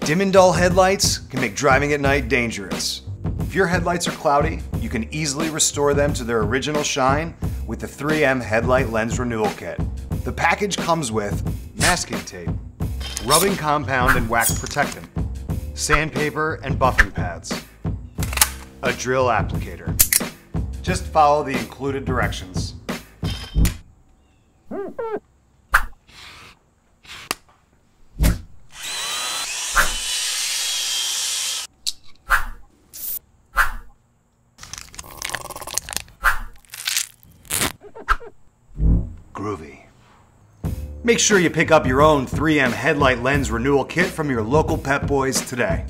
Dim and dull headlights can make driving at night dangerous. If your headlights are cloudy, you can easily restore them to their original shine with the 3M Headlight Lens Renewal Kit. The package comes with masking tape, rubbing compound and wax protectant, sandpaper and buffing pads, a drill applicator. Just follow the included directions. Groovy. Make sure you pick up your own 3M Headlight Lens Renewal Kit from your local Pep Boys today.